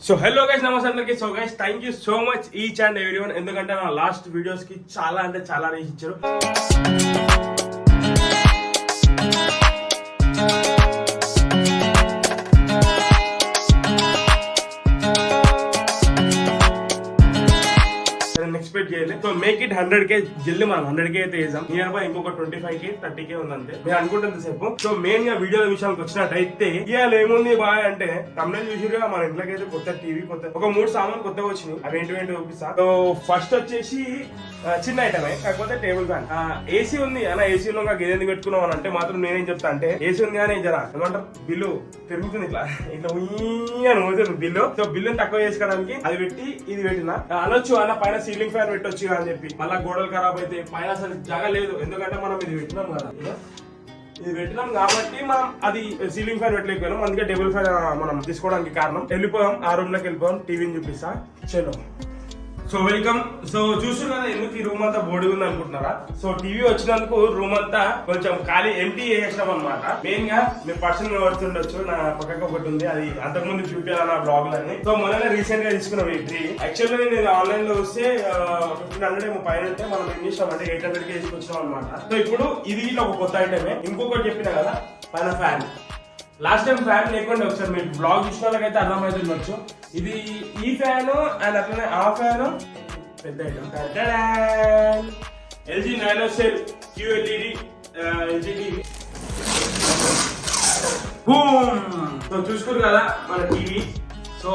So hello guys, నమస్తే అందరికి. So guys, thank you so much each and everyone. ఎందుకంటే నా లాస్ట్ వీడియోస్ కి చాలా అంటే చాలా రీచ్ ఇచ్చారు. ఎక్స్పెక్ట్ చేయలేదు. సో మేక్ ఇట్ 100K జల్ది. మనం 100K అయితే వేసాం. నియర్ బై ఇంకొక 25K 30K ఉందంటే నేను అనుకుంటుంది సేపు. సో మెయిన్ గా వీడియోల విషయానికి వచ్చినట్టయితే ఇవాళ ఏముంది బాయ్ అంటే తమిళ చూసిగా మన ఇంట్లోకి అయితే కొత్త టీవీ, కొత్త ఒక 3 సామాన్లు కొత్తగా వచ్చినాయి. అవి ఏంటి చూపిస్తా. సో ఫస్ట్ వచ్చేసి చిన్న ఐటమే, కాకపోతే టేబుల్ ఫ్యాన్. ఏసీ ఉంది అన్న, ఏసీలో గేదెందుకు పెట్టుకున్నాం అని అంటే మాత్రం నేనేం చెప్తా అంటే ఏసీ ఉంది కానీ జరా ఏమంటారు బిల్లు పెరుగుతుంది, ఇట్లా ఇట్లా అని పోతుంది బిల్లు. సో బిల్లుని తక్కువ చేసుకోవడానికి అది పెట్టి ఇది పెట్టిన అనొచ్చు అన్న, పైన సీలింగ్ ఫ్యాన్ పెట్టొచ్చు అని చెప్పి. మళ్ళీ గోడలు ఖరాబ్ అయితే పైన అసలు జాగ లేదు. ఎందుకంటే మనం ఇది పెట్టినాం కదా, ఇది పెట్టినాం కాబట్టి మనం అది సీలింగ్ ఫ్యాన్ పెట్టలేకపోయినాం. అందుకే టేబుల్ ఫ్యాన్ మనం తీసుకోవడానికి కారణం. వెళ్ళిపోయాం, ఆ రూమ్ లోకి వెళ్ళిపోయాం. టీవీని చూపిస్తా చలో. So welcome. సో చూసారు కదా ఎందుకు ఈ రూమ్ అంతా బోర్డు ఉంది అనుకుంటున్నారా? సో టీవీ వచ్చినందుకు రూమ్ అంతా కొంచెం ఖాళీ ఎంటీ చేసినాం అనమాట. మెయిన్ గా మీరు పర్సనల్ పడుతుండొచ్చు, నా పక్కకు ఒకటి ఉంది, అది అంతకుముందు చూపించాలి నా బ్లాగ్ లని. సో మొన్న రీసెంట్ గా తీసుకున్నాం ఈ టీవీ. యాక్చువల్లీ నేను ఆన్లైన్ లో వస్తే 1500 పైన ఉంటే మనం ఏం చేసాం అంటే 800K తీసుకొచ్చినాం అనమాట. సో ఇప్పుడు ఇది ఒక కొత్త ఐటమే. ఇంకొకటి చెప్పిన కదా పైన ఫ్యాన్. లాస్ట్ టైం ఫ్యాన్ లేకుండా ఒకసారి మీరు బ్లాగ్ చూసిన వాళ్ళకైతే అర్థమవుతుండొచ్చు. ఇది ఈ ఫ్యాన్ అండ్ అట్లనే ఆ ఫ్యాన్ పెద్ద item. LG nano cell QLED LG TV. So చూసుకున్నారు కదా మన TV. So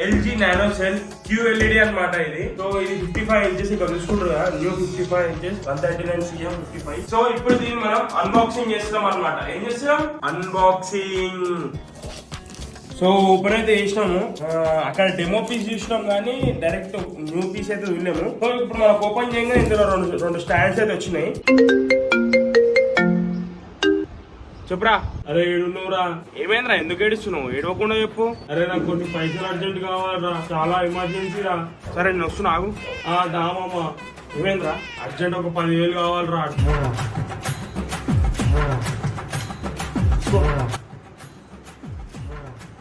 LG nano cell QLED అనమాట ఇది. సో ఇది 55 ఇంచెస్. ఇక్కడ చూసుకుంటారు కదా, న్యూ 55 ఇంచెస్ 139cm 55. సో ఇప్పుడు దీన్ని మనం అన్బాక్సింగ్ చేస్తున్నాం అనమాట. ఏం చేస్తున్నాం? అన్బాక్సింగ్. సో ఓపెన్ అయితే చేసినాము. అక్కడ డెమో పీస్ చూసినాం కానీ డైరెక్ట్ న్యూ పీస్ అయితే చూడలేము. సో ఇప్పుడు మనకు ఓపెన్ చేయగానే ఇందులో రెండు స్టాండ్స్ అయితే వచ్చినాయి. చెప్పురా. అరే ఏడున్నావురా? ఏమైందిరా, ఎందుకు ఏడుస్తున్నావు? ఏడవకుండా చెప్పు. అరే నాకు కొన్ని పైసలు అర్జెంట్ కావాలరా, చాలా ఎమర్జెన్సీ రా. సరే నేను వస్తున్నా, ఆగు. దామమ్మ. ఏమైందిరా? అర్జెంట్ ఒక 10,000 కావాలరా.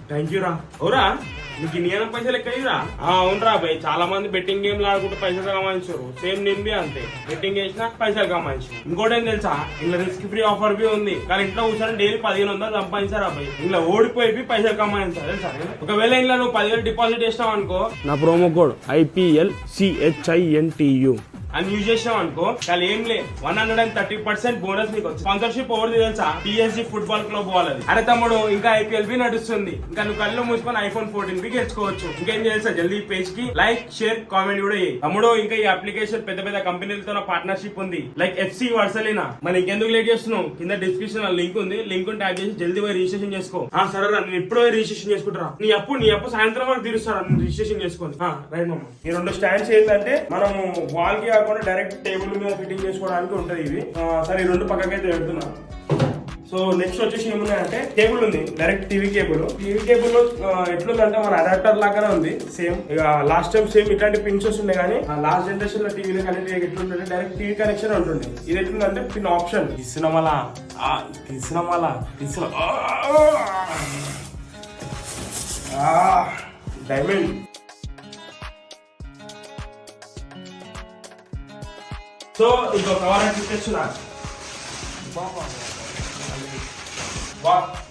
థ్యాంక్ యూ రా. అవురా, నీకు నియనం పైసలు ఎక్కడిరా? అవునరా భయ్, చాలా మంది బెట్టింగ్ గేమ్లు ఆడుకుంటే పైసలు కమాయించారు. సేమ్ నింబి అంతే, బెట్టింగ్ చేసినా పైసలు కమాయించారు. ఇంకోటి ఏం తెలుసా, ఇలా రిస్క్ ఫ్రీ ఆఫర్ బి ఉంది. కానీ ఇంట్లో కూర్చొని డైలీ 1500 సంపాదించారు అబ్బాయి. ఇలా ఓడిపోయి పైసలు కమాయించారు తెలుసా. ఒకవేళ ఇంట్లో నువ్వు 10,000 డిపాజిట్ చేసినావు అనుకో, నా ప్రోమో కోడ్ IPLCHINTU అని యూజ్ చేసినాం అనుకో, చాలా ఏం లే 130% బోనస్ నీకు వచ్చి. స్పాన్సర్షిప్ ఎవరిది తెలుసా? PSG ఫుట్బాల్ క్లబ్ వాళ్ళది. అరే తమ్ముడు, ఇంకా IPL బి నడుస్తుంది. ఇంకా నువ్వు కళ్ళు మూసుకొని iPhone 14 గెలుచుకోవచ్చు. ఇంకేం చేస్తా, జల్దీ పేజ్ కి లైక్, షేర్, కామెంట్ కూడా చేయి తమ్ముడు. ఇంకా ఈ అప్లికేషన్ పెద్ద పెద్ద కంపెనీలతో పార్ట్నర్షిప్ ఉంది, లైక్ FC వర్సలీనా. మరి ఇంకెందుకు లేట్ చేస్తున్నావు? కింద డిస్క్రిప్షన్ లింక్ ఉంది, లింక్ ట్యాగ్ చేసి జల్దీ పోయి రిజిస్ట్రేషన్ చేసుకో. సరే రా, నేను ఇప్పుడు రిజిస్ట్రేషన్ చేసుకుంటారా. నీ అప్పు సాయంత్రం వరకు తీరుస్తారా రిజిస్ట్రేషన్ చేసుకోండి. రైట్ మమ్మ. ఈ రెండు స్టాండ్స్ ఏంటంటే మనము వాల్ కి డైరెక్ట్ టేబుల్ మీద ఫిట్టింగ్ చేసుకోవడానికి ఉంటది ఇవి. సరే ఈ రెండు పక్కకైతే పెడుతున్నా. సో నెక్స్ట్ వచ్చేసి ఏమున్నాయంటే టేబుల్ ఉంది, direct TV cable. TV cable లో ఎట్లుందంటే మన అడాప్టర్ లాగానే ఉంది సేమ్. ఇక లాస్ట్ టైం సేమ్ ఇట్లాంటి పిన్స్ వస్తుండే, కానీ లాస్ట్ జనరేషన్ లో టీవీలో కనెక్ట్ ఎట్లుంటే డైరెక్ట్ టీవీ కనెక్షన్ ఉంటుంది. ఇది ఎట్లుందంటే పిన్ ఆప్షన్. తీసినామలా డైమండ్. సో ఇంకో కవర్ అంటే తెచ్చున్నా.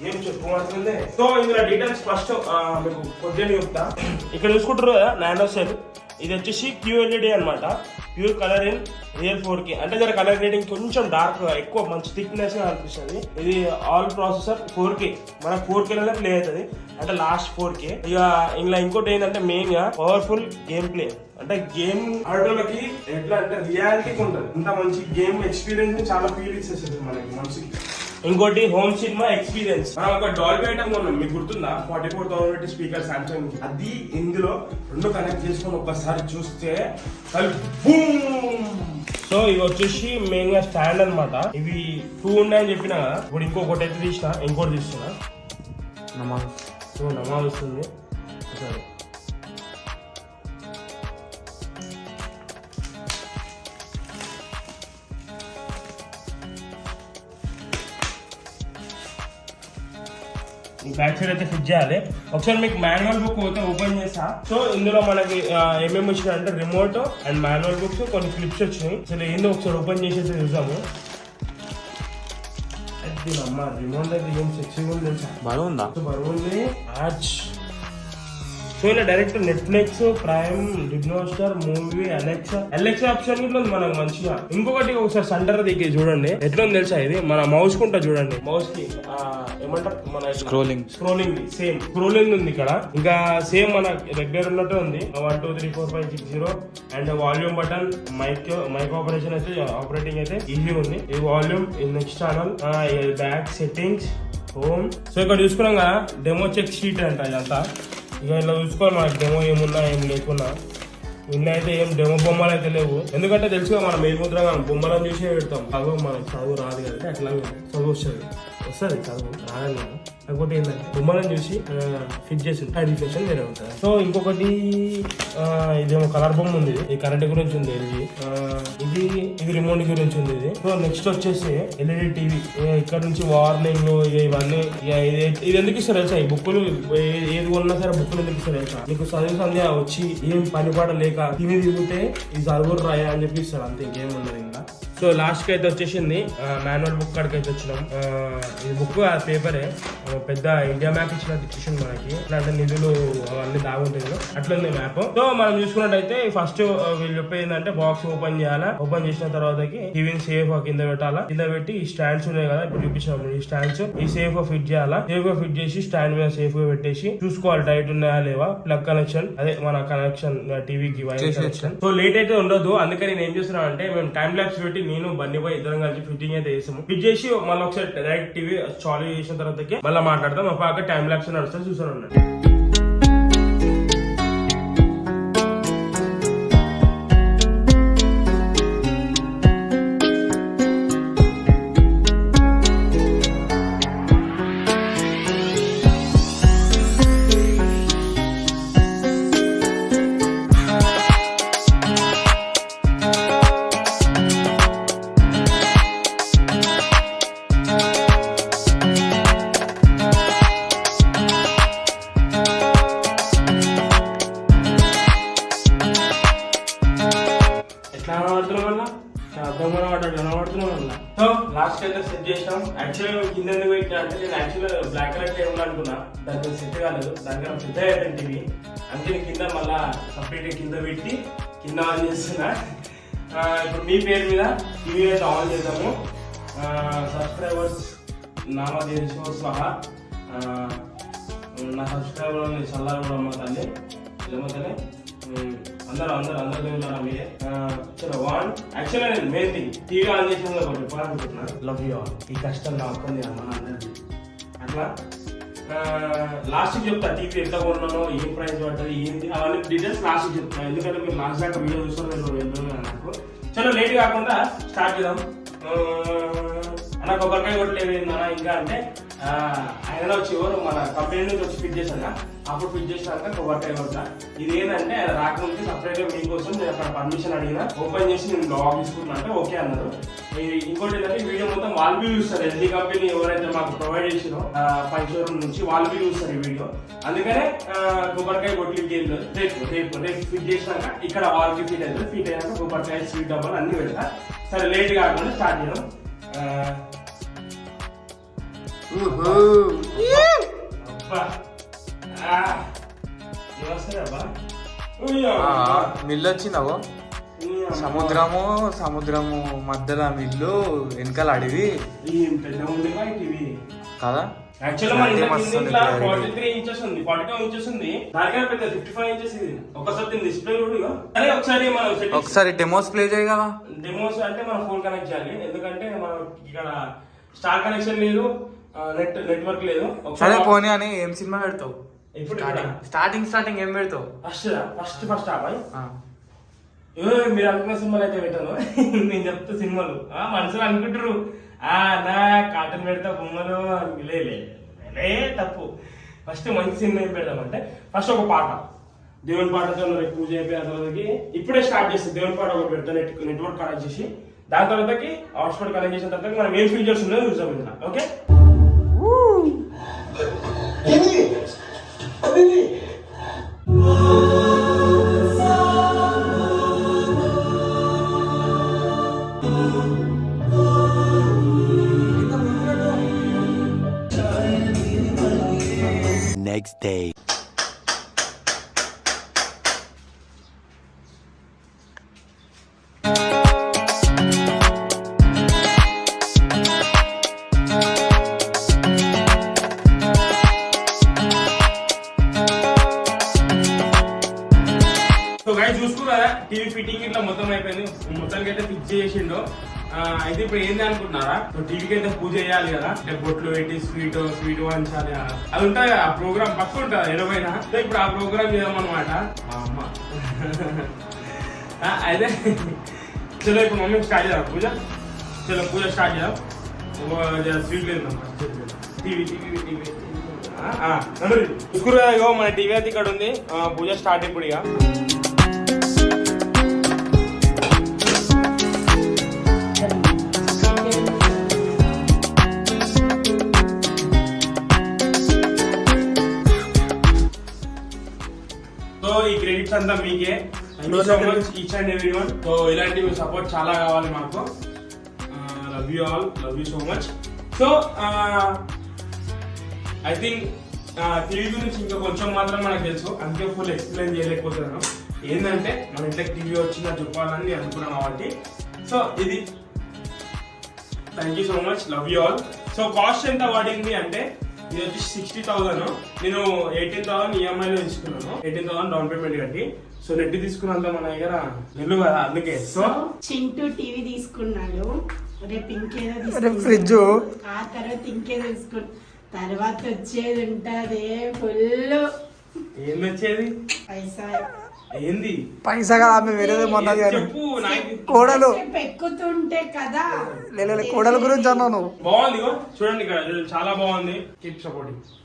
ఏం చెప్పుకోవాల్సిందే. సో ఇందులో డీటెయిల్స్ ఫస్ట్ మీకు కొద్దిగా చెప్తా. ఇక్కడ చూసుకుంటారు కదా నానో సెల్. ఇది వచ్చేసి QLED అనమాట. Pure colour in real 4K. అంటే జర కలర్ గ్రేడింగ్ కొంచెం డార్క్, ఎక్కువ మంచి థిక్నెస్ గా అనిపిస్తుంది. ఇది ఆల్ ప్రాసెసర్ 4K. మనకు 4K లోనే ప్లే అవుతుంది, అంటే లాస్ట్ 4K. ఇక ఇలా ఇంకోటి ఏంటంటే మెయిన్ గా పవర్ఫుల్ గేమ్ ప్లే. అంటే గేమ్ ఆడోళ్ళకి ఎట్లా అంటే రియాలిటీకి ఉంటుంది. ఇంత మంచి గేమ్ ఎక్స్పీరియన్స్ ని చాలా ఫీల్ ఇచ్చేస్తుంది మనకి మనసుకి. ఇంకోటి హోమ్ సినిమా ఎక్స్పీరియన్స్. మనం ఒక డాల్బీ ఐటమ్ కొన్నాం, మీకు గుర్తుందా? 44,000 స్పీకర్ సామ్సంగ్. అది ఇందులో రెండు కనెక్ట్ చేసుకొని ఒక్కసారి చూస్తే సో ఇవి వచ్చేసి మెయిన్ గా స్టాండ్ అనమాట. ఇవి 2 ఉన్నాయని చెప్పినా కదా, ఇప్పుడు ఇంకొకటి అయితే తీసిన, ఇంకోటి తీస్తున్నా. నమాజ్ వస్తుంది. సరే బ్యాక్ సైడ్ అయితే ఫిట్ చేయాలి. ఒకసారి మీకు మాన్యువల్ బుక్ అయితే ఓపెన్ చేసా. సో ఇందులో మనకి ఏమేమి వచ్చినాయి అంటే రిమోట్ అండ్ మాన్యువల్ బుక్స్, కొన్ని క్లిప్స్ వచ్చినాయి. అసలు ఏందో ఒకసారి ఓపెన్ చేసేసి చూసాము. అమ్మా రిమోట్ అయితే ఏం సెక్సీగా ఉంది తెలుసా, బరువుందా, బరువుంది. సో ఇలా direct Netflix, prime, Disney Hotstar, movie, Alexa option ఇట్లా ఉంది మనకు మంచిగా. ఇంకొకటి ఒకసారి సెంటర్ దిగి చూడండి ఎట్లా ఉంది తెలుసా, ఇది మన మౌస్ కుంటా చూడండి, మౌస్ కి ఏమంటారు మన స్క్రోలింగ్ సేమ్ స్క్రోలింగ్ ఉంది ఇక్కడ. ఇంకా సేమ్ మన దగ్గర ఉన్నట్టు ఉంది 1 2 3 4 5 6 0 and volume button, mic operation అయితే ఆపరేటింగ్ అయితే ఈజీ ఉంది. ఈ volume, next channel, back settings, home. So ఇక్కడ చూసుకున్నాం కదా డెమో చెక్ షీట్ అంట ఇదంతా. ఇక ఇలా చూసుకోవాలి మనకి డెమో ఏమున్నా ఏం లేకున్నా. ఇన్ని అయితే ఏం డెమో బొమ్మలు అయితే లేవు, ఎందుకంటే తెలుసుగా మనం మేముద్ర బొమ్మలను చూసి పెడతాం. చదువు మనకు చదువు రాదు కదా, అట్లా చదువు వస్తుంది చదువు రాదు కదా. కాకపోతే ఏంటంటే బొమ్మలను చూసి ఫిట్ చేసి సాటిస్ఫాక్షన్ వేరే ఉంటుంది. సో ఇంకొకటి ఇదేమో కలర్ బొమ్మ ఉంది, ఈ కరెంట్ గురించి ఉంది ఎల్జీ. ఇది రిమోట్ గురించి ఉంది ఇది. సో నెక్స్ట్ వచ్చేసి ఎల్ఈడి టీవీ. ఇక్కడ నుంచి వార్నింగ్ ఇవన్నీ ఇది ఎందుకు ఇస్తారు తెలుసా, ఈ బుక్కులు ఏది కొన్నా సరే బుక్కులు ఎందుకు ఇస్తారు తెలుసా, నీకు చదువు సంధ్య వచ్చి ఏం పనిపాట లేక తిని తిరిగితే ఈ చదువు రాయా అని చెప్పి ఇస్తారు, అంతే ఇంకేం ఉండదు ఇంకా. సో లాస్ట్ కి అయితే వచ్చేసింది మాన్యువల్ బుక్ కాడికి అయితే వచ్చినాం. ఈ బుక్ ఆ పేపరే పెద్ద ఇండియా మ్యాప్ ఇచ్చేసింది మనకి. ఇట్లాంటి నిధులు అవన్నీ దాగుంటాయి కదా, అట్లుంది మ్యాప్. సో మనం చూసుకున్నట్టయితే ఫస్ట్ వీళ్ళు చెప్పేది ఏంటంటే బాక్స్ ఓపెన్ చేయాలా, ఓపెన్ చేసిన తర్వాతకి టీవీని సేఫ్ కింద పెట్టాలా, కింద పెట్టి ఈ స్టాండ్స్ ఉన్నాయి కదా ఇప్పుడు చూపించాము, ఈ స్టాండ్స్ ఈ సేఫ్ ఫిట్ చేయాలా. సేఫ్ గా ఫిట్ చేసి స్టాండ్ మీద సేఫ్ గా పెట్టేసి చూసుకోవాలి టైట్ ఉన్నాయా లేవా. ప్లగ్ కనెక్షన్, అదే మన కనెక్షన్ టీవీకి వైర్ కనెక్షన్. సో లేట్ అయితే ఉండదు, అందుకని నేను ఏం చేస్తున్నా అంటే మేము టైం ల్యాప్స్ పెట్టి నేను బండి పోయి ఇద్దరం కలిసి ఫిట్టింగ్ అయితే చేసాము. ఫిట్ చేసి మళ్ళీ ఒకసారి డైరెక్ట్ టీవీ చాలు చేసిన తర్వాత మళ్ళీ మాట్లాడతాం. మా పాక టైం ల్యాప్స్ నడుస్తుంది చూసాను. సో లాస్ట్ అయితే సెట్ చేసినాం. యాక్చువల్గా కింద ఎందుకు పెట్టినా అంటే నేను యాక్చువల్గా బ్లాక్ కలర్ టైం అనుకున్నా, దానికి సెట్ కాలేదు, దానికన్నా పెద్ద అయిపోయింది టీవీ. అందుకే కింద మళ్ళా సపరేట్ కింద పెట్టి కింద ఆన్ చేస్తున్నా. ఇప్పుడు మీ పేరు మీద టీవీ అయితే ఆన్ చేద్దాము. సబ్స్క్రైబర్స్ నామదేశో సహా నా సబ్స్క్రైబర్ చల్లారు కూడా అమ్మ తల్లి లేకపోతే అందరూ చూడాలా మీరే. చలో వన్. యాక్చువల్గా నేను మెయిన్ థింగ్ టీవీ ఆన్ చేసిన చెప్పాలనుకుంటున్నా, లవ్ యూ ఆల్. ఈ కష్టం నా ఒక్కంది మన అందరిది. అట్లా లాస్ట్కి చెప్తా టీవీ ఎంత కొన్నానో, ఏం ప్రైస్ పడుతుంది, ఏంటి అవన్నీ డీటెయిల్స్ లాస్ట్కి చెప్తాను. ఎందుకంటే మీరు లాస్ట్ దాకా వీడియో చూస్తారు నాకు. చలో లేట్ కాకుండా స్టార్ట్ చేద్దాం. అన్న కొబ్బరికాయ కొట్టలేదు ఏందన్నా ఇంకా అంటే ఆయన వచ్చి ఎవరు మన కంపెనీ నుంచి వచ్చి ఫిట్ చేశాను, అప్పుడు ఫిట్ చేసినాక కొబ్బరికాయ కొట్టా. ఇది ఏంటంటే రాకముందు సపరేట్ గా మీకోసం నేను అక్కడ పర్మిషన్ అడిగినా, ఓపెన్ చేసి నేను లాగ్ తీసుకున్నా అంటే ఓకే అన్నారు. ఇంకోటి ఏంటంటే వీడియో మొత్తం వాళ్ళు బి చూస్తారు, ఎల్జీ కంపెనీ ఎవరైతే మాకు ప్రొవైడ్ చేసినో పంచోరూమ్ నుంచి వాళ్ళు బి చూస్తారు ఈ వీడియో. అందుకనే కొబ్బరికాయ కొట్టి రేపు ఫిట్ చేసినాక ఇక్కడ వాళ్ళకి ఫిట్ అవుతుంది. ఫిట్ అయినాక కొబ్బరికాయ స్వీట్ డబ్బాలు అన్ని పెడతా. సరే లేట్ కాకుండా స్టార్ట్ చేయడం. మిల్లు వచ్చిందావో, సముద్రము మధ్యలో మిల్లు, వెనకాల అడివి కదా. ఒకసారి డెమోస్ ప్లే చేయ కదా. డెమోస్ అంటే మనం ఫోన్ కనెక్ట్ చేయాలి, ఎందుకంటే మనం ఇక్కడ స్టార్ కనెక్షన్ లేదు, నెట్వర్క్ లేదు. సరే పోనీ అని ఏం సినిమా పెడతావు ఇప్పుడు? స్టార్టింగ్ ఏం పెడతావు? ఫస్ట్ మీరు అనుకున్న సినిమాలు అయితే పెట్టాను. నేను చెప్తా సినిమాలు మనుషులు అనుకుంటారు నా కాటన్ పెడతా బొమ్మలు లే తప్పు. ఫస్ట్ మంచి సినిమా ఏం పెడతామంటే ఫస్ట్ ఒక పాట, దేవుని పాటతో పూజ అయిపోయిన తర్వాతకి ఇప్పుడే స్టార్ట్ చేస్తాం. దేవుని పాట ఒకటి పెడతా, నెట్వర్క్ కనెక్ట్ చేసి దాని తర్వాతకి హాట్స్పాట్ కనెక్ట్ చేసిన తర్వాత మనం ఏం ఫీచర్స్ ఉన్నాయో చూసాం. Okay Next day. So guys చూసుకున్నారా టీవీ ఫిట్టింగ్ ఇట్లా మొత్తం అయిపోయింది, మొత్తానికి అయితే ఫిక్స్ చేసిండు. అయితే ఇప్పుడు ఏంది అనుకుంటున్నారా, టీవీకి అయితే పూజ చేయాలి కదా, అంటే బొట్లు పెట్టి స్వీట్ వంచాలి అది ఉంటుంది కదా, ఆ ప్రోగ్రామ్ పక్క ఉంటుంది ఎడవైనా. సో ఇప్పుడు ఆ ప్రోగ్రామ్ చేద్దామన్నమాట మా అమ్మ. అయితే చలో ఇప్పుడు మమ్మీ స్టార్ట్ చేద్దాం పూజ. చలో పూజ స్టార్ట్ చేద్దాం. స్వీట్ లేదు టీవీ చూసుకురా, మన టీవీ అయితే ఇక్కడ ఉంది. పూజ స్టార్ట్ ఇప్పుడు ఇక. సో ఈ క్రెడిట్స్ అంతా మీకే. Thank you so much each and every one. So ఇలాంటి సపోర్ట్ చాలా కావాలి మాకు. Love you all, love you so much. So I think TV గురించి ఇంకా కొంచెం మాత్రం మనకు తెలుసు, అందుకే ఫుల్ ఎక్స్ప్లెయిన్ చేయలేకపోతున్నాను. ఏంటంటే మన ఇంట్లో టీవీ వచ్చిందా చెప్పాలని అనుకున్నాం కాబట్టి. సో ఇది thank you so much, love you all. So cost ఎంత పడింది అంటే ఇది వచ్చి 60,000. నేను 18,000 ఈఎంఐలో తీసుకున్నాను, 18,000 డౌన్ పేమెంట్ కట్టి. సో నెట్ తీసుకున్నంత మన దగ్గర నిల్లు కదా, అందుకే. సో చింటూ టీవీ తీసుకున్నాడు, రేపు ఇంకేదో ఫ్రిడ్జ్, ఆ తర్వాత ఇంకేదో తీసుకున్నాడు, తర్వాత వచ్చేది ఉంటది ఫుల్. ఏం వచ్చేది పైసా ఏంది పైసా కదా ఆమె వేరేదే మొన్నది చెప్పు. కోడలు ఎక్కుతుంటే కదా, కోడల గురించి అన్నావు నువ్వు. బాగుంది చూడండి, ఇక్కడ చాలా బాగుంది. Keep supporting.